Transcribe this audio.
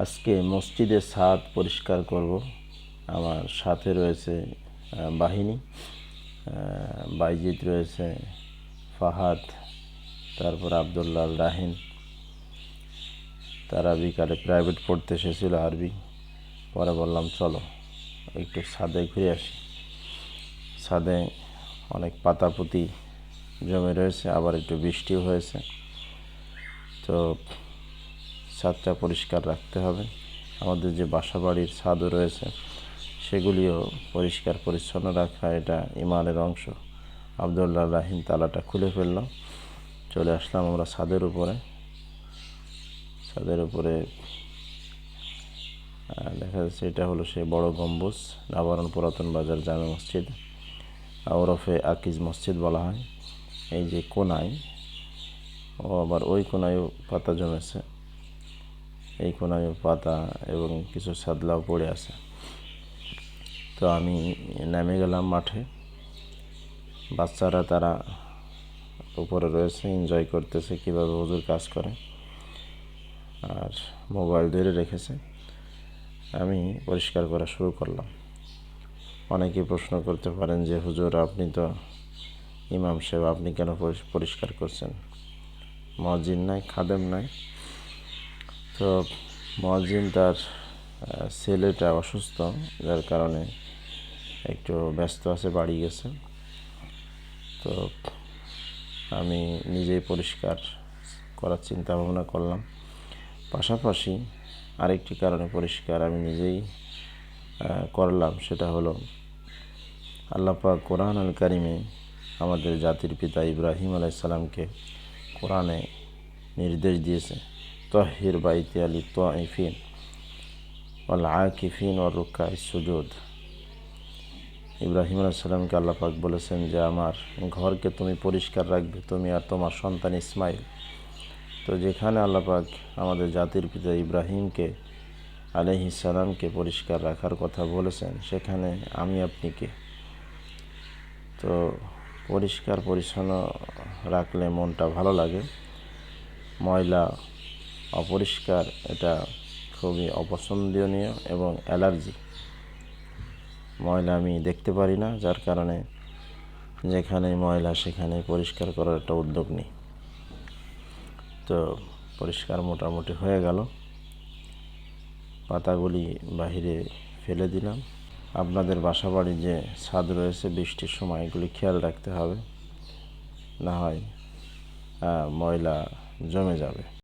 আজকে মসজিদের ছাদ পরিষ্কার করব। আমার সাথে রয়েছে বাহিনী, বাইজিদ রয়েছে, ফাহাদ, তারপর আবদুল্লাহ রাহিন। তারা বিকালে প্রাইভেট পড়তে এসেছিল আরবি। পরে বললাম চলো একটু ছাদে ঘুরে আসি। ছাদে অনেক পাতাপুতি জমে রয়েছে, আবার একটু বৃষ্টিও হয়েছে, তো ছাদটা পরিষ্কার রাখতে হবে। আমাদের যে বাসা বাড়ির ছাদও রয়েছে সেগুলিও পরিষ্কার পরিচ্ছন্ন রাখা এটা ইমানের অংশ। আবদুল্লাহ রাহিন তালাটা খুলে ফেললাম, চলে আসলাম আমরা ছাদের উপরে। দেখা যাচ্ছে এটা হলো সেই বড় গম্বুজ, নবারণ পুরাতন বাজার জামে মসজিদ, ওরফে আকিজ মসজিদ বলা হয়। এই যে কোনায়, আবার ওই কোনায়ও পাতা জমেছে, এই কোনায়ও পাতা এবং কিছু ছাদলাও পড়ে আছে। তো আমি নেমে গেলাম মাঠে। বাচ্চারা তারা উপরে রয়েছে, এনজয় করতেছে কীভাবে হুজুর কাজ করে, আর মোবাইল ধরে রেখেছে। আমি পরিষ্কার করা শুরু করলাম। অনেকে প্রশ্ন করতে পারেন যে হুজুর আপনি তো ইমাম সাহেব, আপনি কেন পরিষ্কার করছেন? মুয়াজ্জিন নাই, খাদেম নাই। তো মুয়াজ্জিন তার ছেলেটা অসুস্থ, যার কারণে একটু ব্যস্ত আছে, বাড়ি গেছে। তো আমি নিজেই পরিষ্কার করার চিন্তা ভাবনা করলাম। পাশাপাশি আরেকটি কারণে পরিষ্কার আমি নিজেই করলাম, সেটা হলো আল্লাহ পাক কোরআন আল কারিমে আমাদের জাতির পিতা ইব্রাহিম আলাইহিস সালামকে কোরআনে নির্দেশ দিয়েছে, তাহির বাইতি লিত তাইফিন ওয়াল আকিফিন ওয়ার রুকাইস সুজুদ। ইব্রাহিম আলাইহিস সালামকে আল্লাহ পাক বলেছেন যে আমার ঘরকে তুমি পরিষ্কার রাখবে, তুমি আর তোমার সন্তান ইসমাইল। তো যেখানে আল্লাহ পাক আমাদের জাতির পিতা ইব্রাহিমকে আলাইহিস সালামকে পরিষ্কার রাখার কথা বলেছেন, সেখানে আমি আপনি কে? তো পরিষ্কার পরিচ্ছন্ন রাখলে মনটা ভালো লাগে। ময়লা অপরিষ্কার এটা খুবই অপছন্দনীয় এবং অ্যালার্জি। ময়লা আমি দেখতে পারি না, যার কারণে যেখানে ময়লা সেখানে পরিষ্কার করার একটা উদ্যোগ নিই। তো পরিষ্কার মোটামুটি হয়ে গেল, পাতাগুলি বাহিরে ফেলে দিলাম। আপনাদের বাসা বাড়ির যে ছাদ রয়েছে, বৃষ্টির সময় এগুলি খেয়াল রাখতে হবে, না হয় ময়লা জমে যাবে।